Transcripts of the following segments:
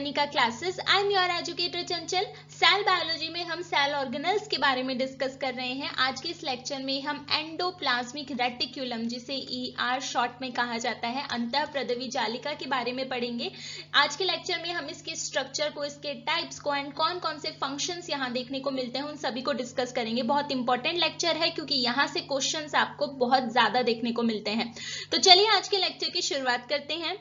Arnika classes. I'm your educator Chanchal. Cell biology में हम cell organelles के बारे में डिस्कस कर रहे हैं. आज के इस लेक्चर में हम एंडोप्लाज्मिक रेटिक्यूलम, जिसे ER शॉर्ट में कहा जाता है, अंतःप्रदवी जालिका के बारे में पढ़ेंगे. आज के लेक्चर में हम इसके स्ट्रक्चर को, इसके टाइप्स को एंड कौन कौन से फंक्शंस यहाँ देखने को मिलते हैं उन सभी को डिस्कस करेंगे. बहुत इंपॉर्टेंट लेक्चर है क्योंकि यहाँ से क्वेश्चंस आपको बहुत ज्यादा देखने को मिलते हैं. तो चलिए आज के लेक्चर की शुरुआत करते हैं.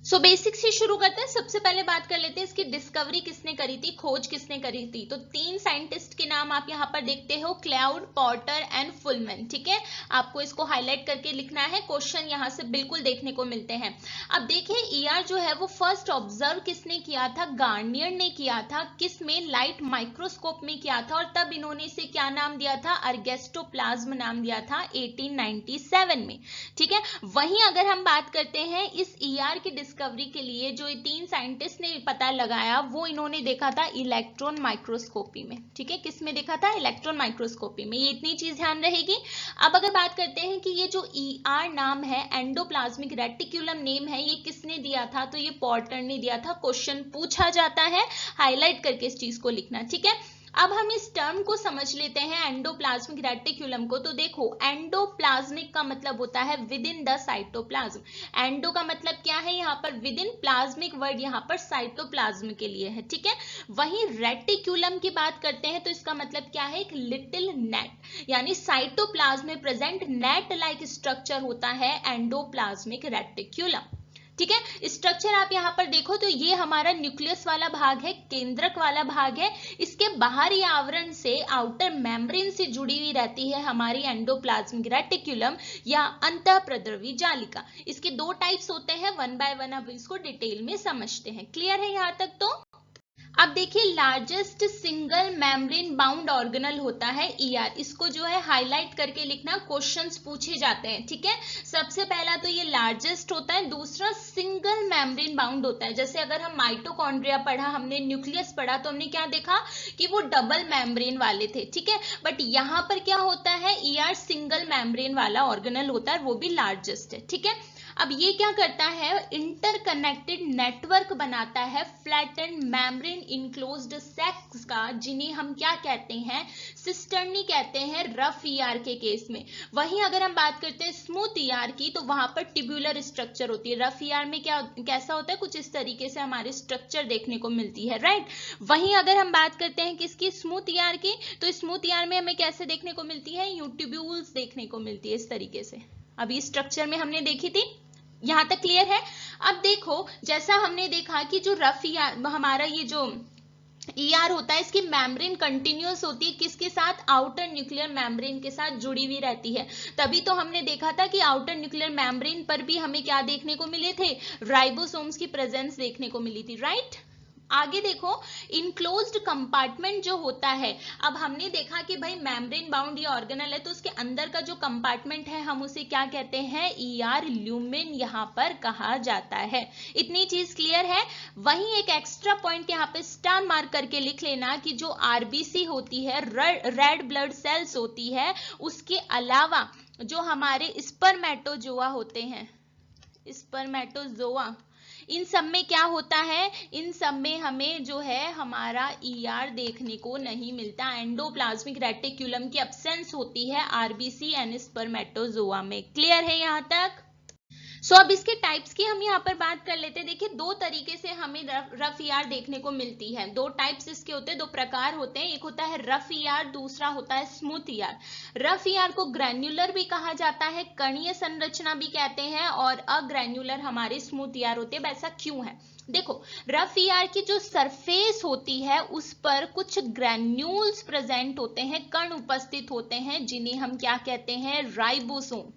सो बेसिक से शुरू करते हैं. सबसे पहले बात कर लेते हैं इसकी डिस्कवरी किसने करी थी, खोज किसने करी थी. तो 3 साइंटिस्ट के नाम आप यहाँ पर देखते हो, क्लाउड, पॉटर एंड फुलमैन. ठीक है, आपको इसको हाईलाइट करके लिखना है. क्वेश्चन यहाँ से बिल्कुल देखने को मिलते हैं. अब देखिए ER जो है वो फर्स्ट ऑब्जर्व किसने किया था, गार्नियर ने किया था. किस में, लाइट माइक्रोस्कोप में किया था. और तब इन्होंने इसे क्या नाम दिया था, अर्गेस्टोप्लाज्म नाम दिया था 1897 में. ठीक है, वहीं अगर हम बात करते हैं इस ER की डिस्कवरी के लिए जो 3 साइंटिस्ट ने पता लगाया, वो इन्होंने देखा था इलेक्ट्रॉन माइक्रोस्कोपी में. ठीक है, किस में देखा था, इलेक्ट्रॉन माइक्रोस्कोपी में. ये इतनी चीज ध्यान रहेगी. अब अगर बात करते हैं कि ये जो ER नाम है, एंडोप्लाज्मिक रेटिक्यूलम नेम है, ये किसने दिया था, तो ये पॉटर ने दिया था. क्वेश्चन पूछा जाता है, हाईलाइट करके इस चीज को लिखना. ठीक है, अब हम इस टर्म को समझ लेते हैं एंडोप्लाज्मिक रेटिक्यूलम को. तो देखो, एंडोप्लाज्मिक का मतलब होता है with in the cytoplasm. Endo का मतलब क्या है, यहाँ पर विद इन, प्लाज्मिक वर्ड यहाँ पर साइटोप्लाज्म के लिए है. ठीक है, वहीं रेटिक्यूलम की बात करते हैं तो इसका मतलब क्या है, एक लिटिल नेट, यानी साइटोप्लाज्म में प्रेजेंट नेट लाइक स्ट्रक्चर होता है एंडोप्लाज्मिक रेटिक्यूलम. ठीक है, स्ट्रक्चर आप यहाँ पर देखो तो ये हमारा न्यूक्लियस वाला भाग है, केंद्रक वाला भाग है. इसके बाहरी आवरण से, आउटर मेम्ब्रेन से जुड़ी हुई रहती है हमारी एंडोप्लाज्मिक रेटिक्यूलम या अंतःप्रद्रवी जालिका. इसके 2 टाइप्स होते हैं, वन बाय वन अब इसको डिटेल में समझते हैं. क्लियर है यहाँ तक. तो अब देखिए, largest single membrane bound organelle होता है ER. इसको जो है हाईलाइट करके लिखना, क्वेश्चंस पूछे जाते हैं. ठीक है, सबसे पहला तो ये लार्जेस्ट होता है, दूसरा सिंगल मेम्ब्रेन बाउंड होता है. जैसे अगर हम माइटोकॉन्ड्रिया पढ़ा, हमने न्यूक्लियस पढ़ा, तो हमने क्या देखा कि वो डबल मेम्ब्रेन वाले थे. ठीक है, बट यहाँ पर क्या होता है, ER सिंगल मेम्ब्रेन वाला ऑर्गेनल होता है, वो भी लार्जेस्ट है. ठीक है, अब ये क्या करता है, इंटरकनेक्टेड नेटवर्क बनाता है फ्लैटेंड मेम्ब्रेन इनक्लोज्ड सेक्स का, जिन्हें हम क्या कहते हैं, सिस्टर्नी कहते हैं रफ ER के केस में. वहीं अगर हम बात करते हैं स्मूथ ER की, तो वहां पर ट्यूबुलर स्ट्रक्चर होती है. रफ ER में क्या कैसा होता है, कुछ इस तरीके से हमारी स्ट्रक्चर देखने को मिलती है. राइट, वहीं अगर हम बात करते हैं किसकी, स्मूथ ER की, तो स्मूथ ER में हमें कैसे देखने को मिलती है, ट्यूब्यूल्स देखने को मिलती है इस तरीके से. अभी स्ट्रक्चर में हमने देखी थी, यहां तक क्लियर है. अब देखो, जैसा हमने देखा कि जो रफ ER, हमारा ये जो ER होता है, इसकी मेम्ब्रेन कंटिन्यूअस होती है, किसके साथ, आउटर न्यूक्लियर मेम्ब्रेन के साथ जुड़ी हुई रहती है. तभी तो हमने देखा था कि आउटर न्यूक्लियर मेम्ब्रेन पर भी हमें क्या देखने को मिले थे, राइबोसोम्स की प्रेजेंस देखने को मिली थी. राइट, आगे देखो, इनक्लोज्ड कंपार्टमेंट जो होता है, अब हमने देखा कि भाई मेम्ब्रेन बाउंड ये ऑर्गेनल है, तो उसके अंदर का जो कंपार्टमेंट है हम उसे क्या कहते हैं, ER ल्यूमेन यहाँ पर कहा जाता है. इतनी चीज क्लियर है. वहीं एक एक्स्ट्रा पॉइंट यहाँ पे स्टार मार्क करके लिख लेना कि जो RBC होती है, रेड ब्लड सेल्स होती है, उसके अलावा जो हमारे स्पर्मेटोजोआ होते हैं, स्पर्मेटोजोआ, इन सब में क्या होता है, इन सब में हमें जो है हमारा ER देखने को नहीं मिलता. एंडोप्लाज्मिक रेटिक्यूलम की एब्सेंस होती है RBC एंड स्पर्मेटोजोआ में. क्लियर है यहाँ तक. सो अब इसके टाइप्स की हम यहाँ पर बात कर लेते हैं. देखिए, 2 तरीके से हमें रफ ER देखने को मिलती है. 2 टाइप्स इसके होते हैं, 2 प्रकार होते हैं. एक होता है रफ ER, दूसरा होता है स्मूथ ER. रफ ER को ग्रैन्युलर भी कहा जाता है, कणीय संरचना भी कहते हैं, और अग्रैन्युलर हमारे स्मूथ ER होते हैं. ऐसा क्यों है, देखो, रफ ER की जो सरफेस होती है उस पर कुछ ग्रैन्यूल्स प्रेजेंट होते हैं, कण उपस्थित होते हैं, जिन्हें हम क्या कहते हैं, राइबोसोम.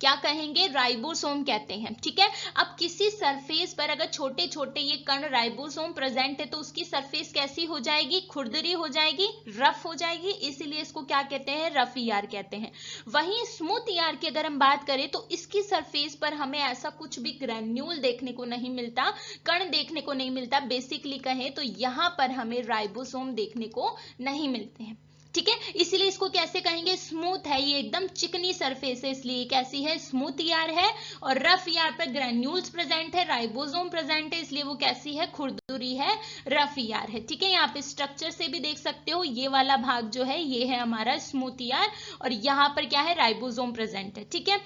क्या कहेंगे, राइबोसोम कहते हैं. ठीक है, अब किसी सरफेस पर अगर छोटे छोटे ये कण राइबोसोम प्रेजेंट है, तो उसकी सरफेस कैसी हो जाएगी, खुरदरी हो जाएगी, रफ हो जाएगी, इसीलिए इसको क्या कहते हैं, रफ ER कहते हैं. वहीं स्मूथ ER की अगर हम बात करें तो इसकी सरफेस पर हमें ऐसा कुछ भी ग्रैन्यूल देखने को नहीं मिलता, कण देखने को नहीं मिलता. बेसिकली कहें तो यहाँ पर हमें राइबोसोम देखने को नहीं मिलते हैं. ठीक है, इसीलिए इसको कैसे कहेंगे, स्मूथ है, ये एकदम चिकनी सरफेस है, इसलिए कैसी है, स्मूथ ईआर है। और रफ ईआर पर ग्रेन्यूल्स प्रेजेंट है, राइबोसोम प्रेजेंट है, इसलिए वो कैसी है, खुरदुरी है, रफ ईआर है। ठीक है, यहाँ पे स्ट्रक्चर से भी देख सकते हो, ये वाला भाग जो है ये है हमारा स्मूथ ईआर, और यहाँ पर क्या है, राइबोसोम प्रेजेंट है। ठीक है,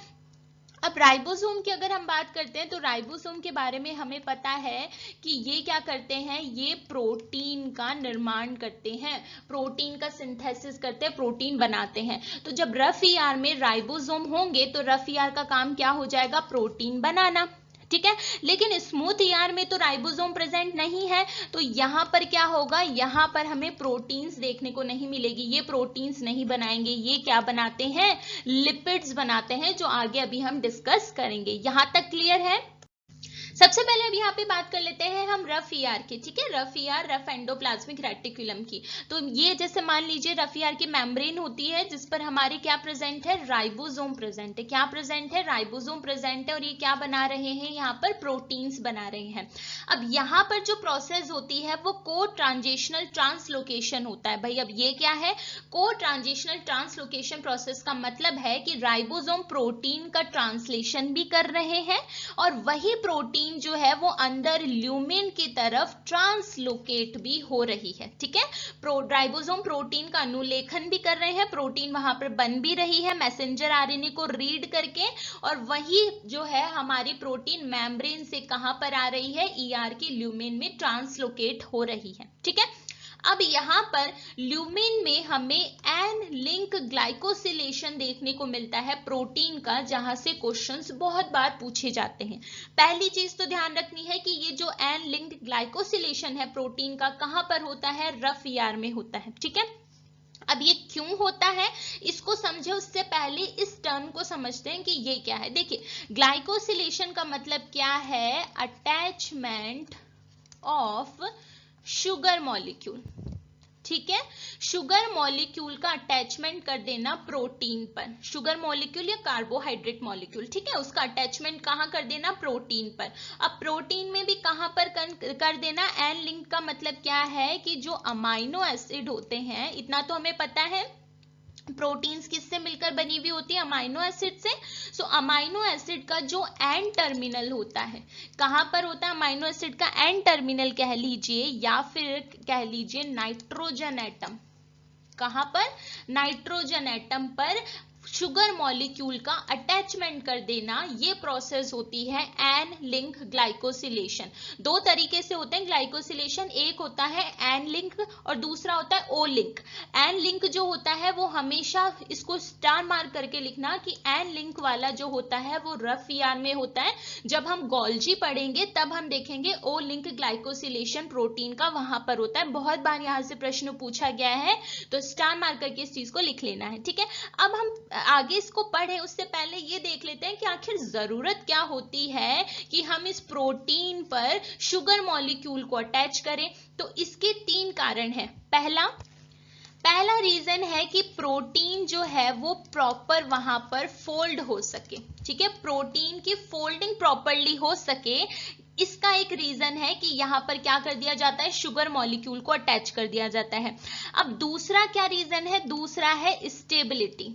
अब राइबोसोम की अगर हम बात करते हैं तो राइबोसोम के बारे में हमें पता है कि ये क्या करते हैं, ये प्रोटीन का निर्माण करते हैं, प्रोटीन का सिंथेसिस करते हैं, प्रोटीन बनाते हैं। तो जब रफ ईआर में राइबोसोम होंगे तो रफ ईआर का काम क्या हो जाएगा, प्रोटीन बनाना। ठीक है, लेकिन स्मूथ ईआर में तो राइबोसोम प्रेजेंट नहीं है, तो यहां पर क्या होगा, यहां पर हमें प्रोटीन्स देखने को नहीं मिलेगी, ये प्रोटीन्स नहीं बनाएंगे, ये क्या बनाते हैं, लिपिड्स बनाते हैं, जो आगे अभी हम डिस्कस करेंगे। यहां तक क्लियर है। सबसे पहले अब यहाँ पे बात कर लेते हैं हम रफ ईआर की। ठीक है, rough ER, rough endoplasmic reticulum की। तो ये जैसे मान लीजिए रफ ईआर की मेम्ब्रेन होती है जिस पर हमारे क्या प्रेजेंट है, राइबोसोम प्रेजेंट है। क्या प्रेजेंट है, राइबोसोम प्रेजेंट है, और ये क्या बना रहे हैं, यहाँ पर प्रोटीन्स बना रहे हैं। अब यहाँ पर जो प्रोसेस होती है वो को ट्रांजिशनल ट्रांसलोकेशन होता है। भाई अब ये क्या है, को ट्रांजिशनल ट्रांसलोकेशन प्रोसेस का मतलब है कि राइबोसोम प्रोटीन का ट्रांसलेशन भी कर रहे हैं और वही प्रोटीन जो है वो अंदर ल्यूमेन की तरफ ट्रांसलोकेट भी हो रही है। ठीक है, राइबोसोम प्रोटीन का अनुलेखन भी कर रहे हैं, प्रोटीन वहां पर बन भी रही है मैसेंजर आरएनए को रीड करके, और वही जो है हमारी प्रोटीन मेम्ब्रेन से कहां पर आ रही है, ईआर की ल्यूमेन में ट्रांसलोकेट हो रही है। ठीक है, अब यहां पर ल्यूमेन में हमें एन लिंक ग्लाइकोसिलेशन देखने को मिलता है प्रोटीन का, जहां से क्वेश्चंस बहुत बार पूछे जाते हैं। पहली चीज तो ध्यान रखनी है कि ये जो एन लिंक ग्लाइकोसिलेशन है प्रोटीन का, कहां पर होता है, रफ ईआर में होता है। ठीक है, अब ये क्यों होता है इसको समझे उससे पहले इस टर्म को समझते हैं कि ये क्या है। देखिए, ग्लाइकोसिलेशन का मतलब क्या है, अटैचमेंट ऑफ शुगर मॉलिक्यूल। ठीक है, शुगर मॉलिक्यूल का अटैचमेंट कर देना प्रोटीन पर, शुगर मॉलिक्यूल या कार्बोहाइड्रेट मॉलिक्यूल। ठीक है, उसका अटैचमेंट कहां कर देना, प्रोटीन पर। अब प्रोटीन में भी कहां पर कर देना, एन लिंक का मतलब क्या है कि जो अमाइनो एसिड होते हैं, इतना तो हमें पता है, प्रोटीन्स किससे मिलकर बनी हुई होती है, अमाइनो एसिड से। सो अमाइनो एसिड का जो एंड टर्मिनल होता है, कहां पर होता है अमाइनो एसिड का एंड टर्मिनल, कह लीजिए या फिर कह लीजिए नाइट्रोजन एटम। कहां पर, नाइट्रोजन एटम पर शुगर मॉलिक्यूल का अटैचमेंट कर देना, ये प्रोसेस होती है एन लिंक ग्लाइकोसिलेशन। दो तरीके से होते हैं ग्लाइकोसिलेशन, एक होता है एन लिंक और दूसरा होता है ओ लिंक। एन लिंक जो होता है वो हमेशा इसको स्टार मार्क करके लिखना कि एन लिंक वाला जो होता है वो रफ ईआर में होता है। जब हम गोल्जी पढ़ेंगे तब हम देखेंगे ओ लिंक ग्लाइकोसिलेशन प्रोटीन का वहां पर होता है। बहुत बार यहां से प्रश्न पूछा गया है, तो स्टार मार्क करके इस चीज को लिख लेना है। ठीक है, अब हम आगे इसको पढ़े उससे पहले ये देख लेते हैं कि आखिर जरूरत क्या होती है कि हम इस प्रोटीन पर शुगर मॉलिक्यूल को अटैच करें। तो इसके तीन कारण हैं। पहला रीजन है कि प्रोटीन जो है वो प्रॉपर वहां पर फोल्ड हो सके। ठीक है, प्रोटीन की फोल्डिंग प्रॉपरली हो सके, इसका एक रीजन है कि यहां पर क्या कर दिया जाता है, शुगर मॉलिक्यूल को अटैच कर दिया जाता है। अब दूसरा क्या रीजन है, दूसरा है स्टेबिलिटी।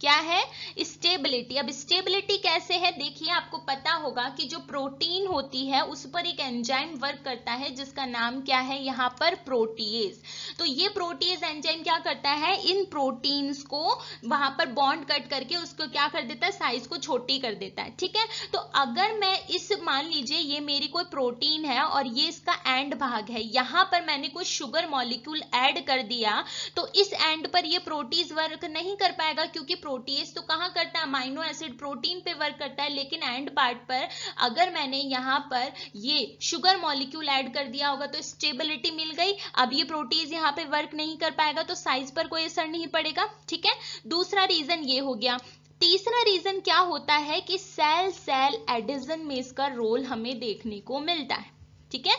क्या है, स्टेबिलिटी। अब स्टेबिलिटी कैसे है, देखिए आपको पता होगा कि जो प्रोटीन होती है उस पर एक एंजाइम वर्क करता है जिसका नाम क्या है, यहाँ पर प्रोटीएज। तो ये प्रोटीएज एंजाइम क्या करता है, इन प्रोटीन्स को वहां पर बॉन्ड कट करके उसको क्या कर देता है, साइज को छोटी कर देता है। ठीक है, तो अगर मैं इस, मान लीजिए ये मेरी कोई प्रोटीन है और ये इसका एंड भाग है, यहां पर मैंने कुछ शुगर मॉलिक्यूल ऐड कर दिया, तो इस एंड पर ये प्रोटीज वर्क नहीं कर पाएगा, क्योंकि प्रोटीएज तो कहां करता है, अमाइनो एसिड प्रोटीन पे वर्क करता है, लेकिन एंड पार्ट पर अगर मैंने यहां पर ये शुगर मॉलिक्यूल ऐड कर दिया होगा तो स्टेबिलिटी मिल गई। अब ये प्रोटीज यहां पे वर्क नहीं कर पाएगा तो साइज पर कोई असर नहीं पड़ेगा। ठीक है, दूसरा रीजन ये हो गया। तीसरा रीजन क्या होता है कि सेल एडिशन में इसका रोल हमें देखने को मिलता है। ठीक है,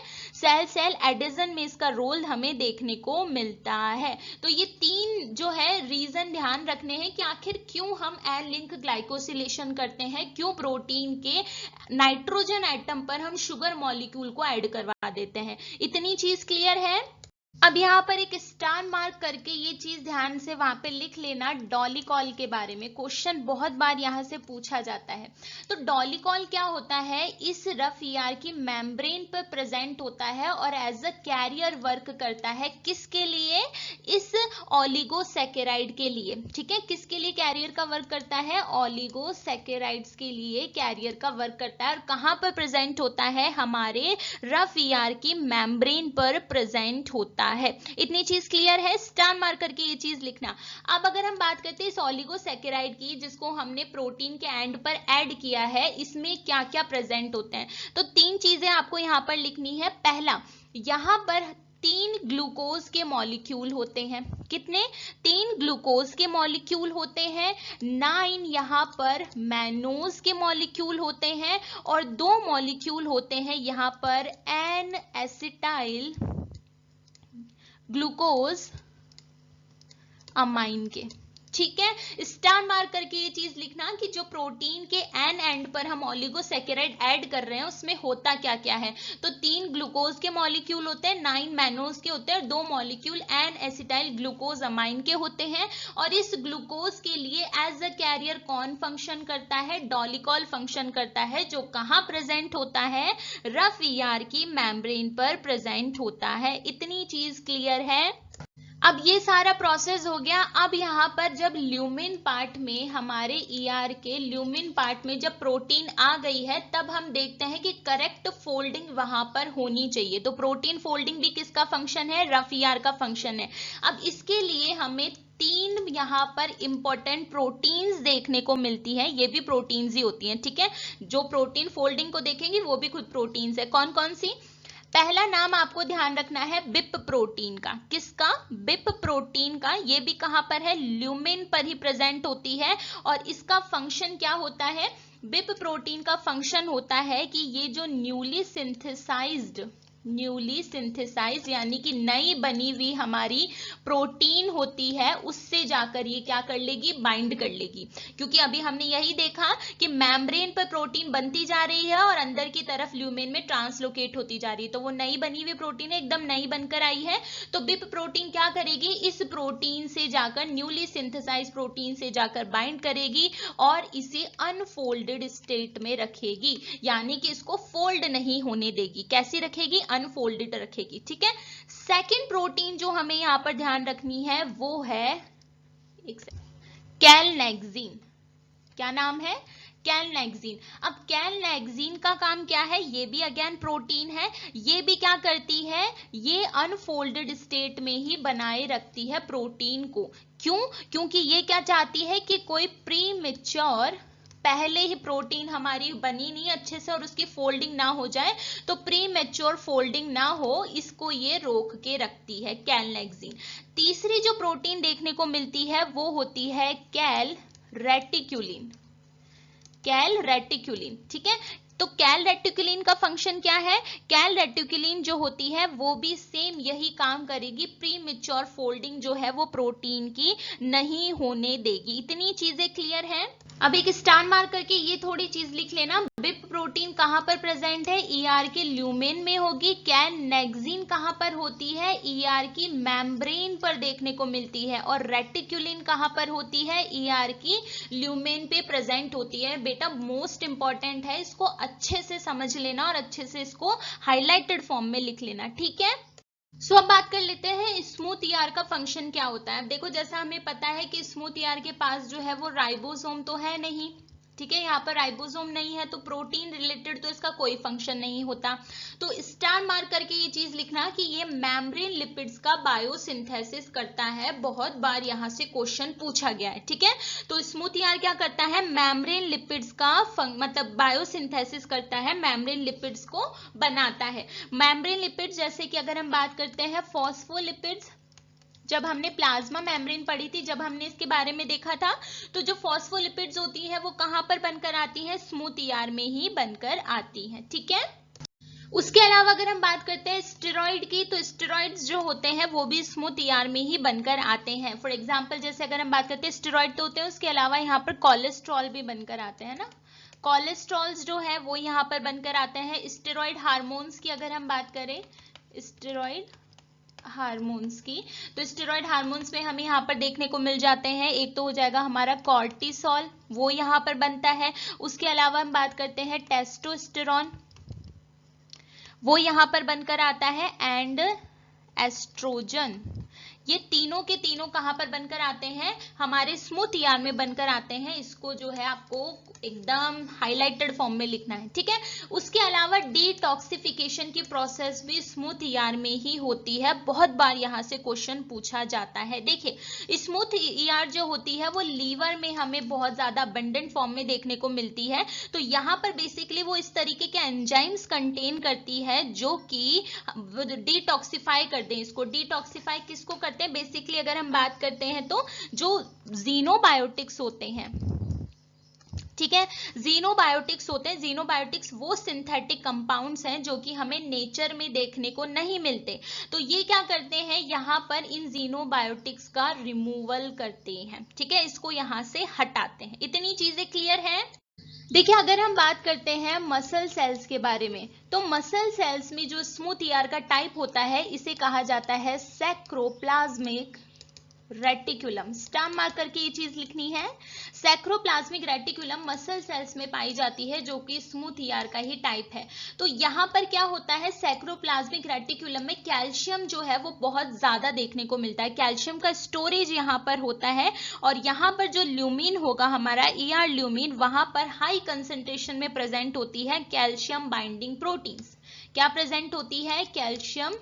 सेल एडिशन में इसका रोल हमें देखने को मिलता है। तो ये तीन जो है रीजन ध्यान रखने हैं कि आखिर क्यों हम एन लिंक ग्लाइकोसिलेशन करते हैं, क्यों प्रोटीन के नाइट्रोजन एटम पर हम शुगर मॉलिक्यूल को ऐड करवा देते हैं। इतनी चीज क्लियर है। अब यहाँ पर एक स्टार मार्क करके ये चीज ध्यान से वहां पे लिख लेना, डॉलिकॉल के बारे में क्वेश्चन बहुत बार यहाँ से पूछा जाता है। तो डॉलिकॉल क्या होता है, इस रफ ईआर की मेम्ब्रेन पर प्रेजेंट होता है और एज अ कैरियर वर्क करता है। किसके लिए, इस ओलिगोसैकेराइड के लिए, ठीक है। किसके लिए कैरियर का वर्क करता है, ओलिगोसैकेराइड्स के लिए कैरियर का वर्क करता है। और कहाँ पर प्रेजेंट होता है, हमारे रफ ईआर की मेम्ब्रेन पर प्रेजेंट होता है। इतनी चीज क्लियर है, स्टार मार्क करके ये चीज लिखना। अब अगर हम बात करते हैं इस ओलिगोसैकेराइड की, जिसको हमने प्रोटीन के एंड पर ऐड किया है, इसमें क्या क्या प्रेजेंट होते हैं, तो तीन चीजें आपको यहां पर लिखनी है। पहला, यहां पर 3 ग्लूकोज के मॉलिक्यूल होते हैं। कितने, 3 ग्लूकोज के मॉलिक्यूल होते हैं। 9 यहां पर मैनोज के मॉलिक्यूल होते हैं और 2 मॉलिक्यूल होते हैं यहां पर एन एसिटाइल ग्लूकोज अमाइन के। ठीक है, स्टार मार्क करके ये चीज लिखना कि जो प्रोटीन के एन एंड पर हम ओलिगोसैकेराइड ऐड कर रहे हैं उसमें होता क्या क्या है। तो 3 ग्लूकोज के मॉलिक्यूल होते हैं, 9 मैनोज के होते हैं, 2 molecule N acetyl glucose amine के होते हैं। और इस ग्लूकोज के लिए एज अ कैरियर कौन फंक्शन करता है, डॉलिकॉल फंक्शन करता है, जो कहां प्रेजेंट होता है, रफ ईआर की मेम्ब्रेन पर प्रेजेंट होता है। इतनी चीज क्लियर है। अब ये सारा प्रोसेस हो गया। अब यहाँ पर जब ल्यूमिन पार्ट में, हमारे ईआर के ल्यूमिन पार्ट में जब प्रोटीन आ गई है, तब हम देखते हैं कि करेक्ट फोल्डिंग वहां पर होनी चाहिए। तो प्रोटीन फोल्डिंग भी किसका फंक्शन है, रफ ईआर का फंक्शन है। अब इसके लिए हमें 3 यहाँ पर इंपॉर्टेंट प्रोटीन्स देखने को मिलती है। ये भी प्रोटीन्स ही होती हैं, ठीक है। जो प्रोटीन फोल्डिंग को देखेंगे वो भी खुद प्रोटीन्स है। कौन कौन सी, पहला नाम आपको ध्यान रखना है बिप प्रोटीन का। किसका, बिप प्रोटीन का। ये भी कहां पर है, ल्यूमिन पर ही प्रेजेंट होती है। और इसका फंक्शन क्या होता है, बिप प्रोटीन का फंक्शन होता है कि ये जो न्यूली सिंथेसाइज यानी कि नई बनी हुई हमारी प्रोटीन होती है, उससे जाकर ये क्या कर लेगी, बाइंड कर लेगी। क्योंकि अभी हमने यही देखा कि मेम्ब्रेन पर प्रोटीन बनती जा रही है और अंदर की तरफ ल्यूमेन में ट्रांसलोकेट होती जा रही है। तो वो नई बनी हुई प्रोटीन है, एकदम नई बनकर आई है। तो बिप प्रोटीन क्या करेगी, इस प्रोटीन से जाकर, न्यूली सिंथेसाइज प्रोटीन से जाकर बाइंड करेगी और इसे अनफोल्डेड स्टेट में रखेगी, यानी कि इसको फोल्ड नहीं होने देगी। कैसी रखेगी, अनफोल्डेड रखेगी, ठीक है। सेकेंड प्रोटीन जो हमें यहां पर ध्यान रखनी है वो है कैलनेक्सिन। क्या नाम है, कैलनेक्सिन। अब कैलनेक्सिन का काम क्या है, ये भी अगेन प्रोटीन है। ये भी क्या करती है, ये अनफोल्डेड स्टेट में ही बनाए रखती है प्रोटीन को। क्यों, क्योंकि ये क्या चाहती है कि कोई प्रीमेच्योर, पहले ही प्रोटीन हमारी बनी नहीं अच्छे से और उसकी फोल्डिंग ना हो जाए, तो प्री मैच्योर फोल्डिंग ना हो, इसको ये रोक के रखती है कैलनेक्सिन। तीसरी जो प्रोटीन देखने को मिलती है वो होती है कैल रेटिक्यूलिन। कैल रेटिक्यूलिन, ठीक है। तो कैल रेटिक्यूलिन का फंक्शन क्या है, कैल रेटिक्यूलिन जो होती है वो भी सेम यही काम करेगी, प्री मैच्योर फोल्डिंग जो है वो प्रोटीन की नहीं होने देगी। इतनी चीजें क्लियर है। अब एक स्टार मार्क करके ये थोड़ी चीज लिख लेना, बिप प्रोटीन कहां पर प्रेजेंट है, ईआर के ल्यूमेन में होगी। कैलनेक्सिन कहां पर होती है, ईआर की मेम्ब्रेन पर देखने को मिलती है। और रेटिक्यूलिन कहां पर होती है, ईआर की ल्यूमेन पे प्रेजेंट होती है। बेटा मोस्ट इंपॉर्टेंट है, इसको अच्छे से समझ लेना और अच्छे से इसको हाईलाइटेड फॉर्म में लिख लेना, ठीक है। अब बात कर लेते हैं स्मूथ ईआर का फंक्शन क्या होता है। अब देखो, जैसा हमें पता है कि स्मूथ ईआर के पास जो है वो राइबोसोम तो है नहीं, ठीक है। यहाँ पर राइबोसोम नहीं है, तो प्रोटीन रिलेटेड तो इसका कोई फंक्शन नहीं होता। तो स्टार मार्क करके ये चीज लिखना कि ये मेम्ब्रेन लिपिड्स का बायोसिंथेसिस करता है। बहुत बार यहाँ से क्वेश्चन पूछा गया है, ठीक है। तो स्मूथ ईआर क्या करता है, मेम्ब्रेन लिपिड्स का मतलब बायोसिंथेसिस करता है, मेम्ब्रेन लिपिड्स को बनाता है। मेम्ब्रेन लिपिड्स जैसे कि अगर हम बात करते हैं फॉस्फोलिपिड्स, जब हमने प्लाज्मा मेम्ब्रेन पढ़ी थी, जब हमने इसके बारे में देखा था, तो जो फॉस्फोलिपिड्स होती है वो कहां पर बनकर आती है, स्मूथ ईआर में ही बनकर आती है, ठीक है। उसके अलावा अगर हम बात करते हैं स्टेरॉइड की, तो स्टेरॉइड्स जो होते हैं वो भी स्मूथ ईआर में ही बनकर आते हैं। फॉर एग्जांपल जैसे अगर हम बात करते हैं स्टेरॉइड तो होते हैं, उसके अलावा यहाँ पर कोलेस्ट्रॉल भी बनकर आते हैं ना, कोलेस्ट्रॉल्स जो है वो यहाँ पर बनकर आते हैं। स्टेरॉइड हार्मोन्स की अगर हम बात करें, स्टेरॉइड हार्मोन्स की। तो स्टेरॉइड हार्मोन्स में हमें यहाँ पर देखने को मिल जाते हैं, एक तो हो जाएगा हमारा कॉर्टिसोल, वो यहाँ पर बनता है। उसके अलावा हम बात करते हैं टेस्टोस्टेरॉन, वो यहाँ पर बनकर आता है, एंड एस्ट्रोजन। ये तीनों के तीनों कहाँ पर बनकर आते हैं, हमारे स्मूथ ईआर में बनकर आते हैं। इसको जो है आपको एकदम हाईलाइटेड फॉर्म में लिखना है, ठीक है। उसके अलावा डिटॉक्सिफिकेशन की प्रोसेस भी स्मूथ ईआर में ही होती है, बहुत बार यहाँ से क्वेश्चन पूछा जाता है। देखिए स्मूथ ईआर जो होती है वो लीवर में हमें बहुत ज्यादा अबंडेंट फॉर्म में देखने को मिलती है। तो यहाँ पर बेसिकली वो इस तरीके के एंजाइम्स कंटेन करती है जो कि डिटॉक्सिफाई कर दें। इसको डिटॉक्सिफाई किसको करते हैं, बेसिकली अगर हम बात करते हैं तो जो जीनोबायोटिक्स होते हैं, ठीक है, जीनोबायोटिक्स होते हैं। जीनोबायोटिक्स वो सिंथेटिक कंपाउंड्स हैं जो कि हमें नेचर में देखने को नहीं मिलते। तो ये क्या करते हैं, यहाँ पर इन जीनोबायोटिक्स का रिमूवल करते हैं, ठीक है, इसको यहाँ से हटाते हैं। इतनी चीजें क्लियर हैं। देखिए अगर हम बात करते हैं मसल सेल्स के बारे में, तो मसल सेल्स में जो स्मूथ ईआर का टाइप होता है इसे कहा जाता है सैक्रोप्लाज्मिक रेटिकुलम। स्टार मार्क करके ये चीज लिखनी है। सैक्रोप्लाज्मिक रेटिकुलम मसल सेल्स में पाई जाती है जो कि स्मूथ ईआर का ही टाइप है। तो यहाँ पर क्या होता है, सैक्रोप्लाज्मिक रेटिकुलम में कैल्शियम जो है वो बहुत ज्यादा देखने को मिलता है। कैल्शियम का स्टोरेज यहाँ पर होता है, और यहाँ पर जो ल्यूमिन होगा हमारा ईआर ल्यूमिन, वहां पर हाई कंसेंट्रेशन में प्रेजेंट होती है कैल्शियम बाइंडिंग प्रोटीन्स। क्या प्रेजेंट होती है, कैल्शियम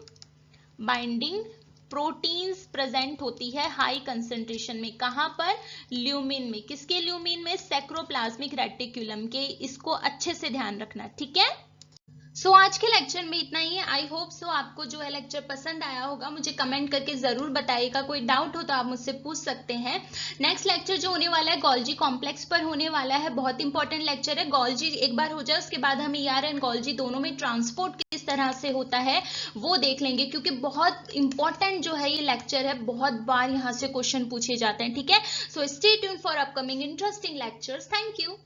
बाइंडिंग प्रोटीन्स प्रेजेंट होती है हाई कंसेंट्रेशन में। कहां पर, ल्यूमिन में। किसके ल्यूमिन में, सैक्रोप्लाज्मिक रेटिकुलम के। इसको अच्छे से ध्यान रखना, ठीक है। सो आज के लेक्चर में इतना ही है। आई होप सो आपको जो है लेक्चर पसंद आया होगा। मुझे कमेंट करके जरूर बताइएगा, कोई डाउट हो तो आप मुझसे पूछ सकते हैं। नेक्स्ट लेक्चर जो होने वाला है गोल्जी कॉम्प्लेक्स पर होने वाला है, बहुत इंपॉर्टेंट लेक्चर है। गोल्जी एक बार हो जाए उसके बाद हम ईआर एंड गोल्जी दोनों में ट्रांसपोर्ट किस तरह से होता है वो देख लेंगे, क्योंकि बहुत इंपॉर्टेंट जो है ये लेक्चर है, बहुत बार यहाँ से क्वेश्चन पूछे जाते हैं, ठीक है। So stay tuned for upcoming interesting lectures. Thank you.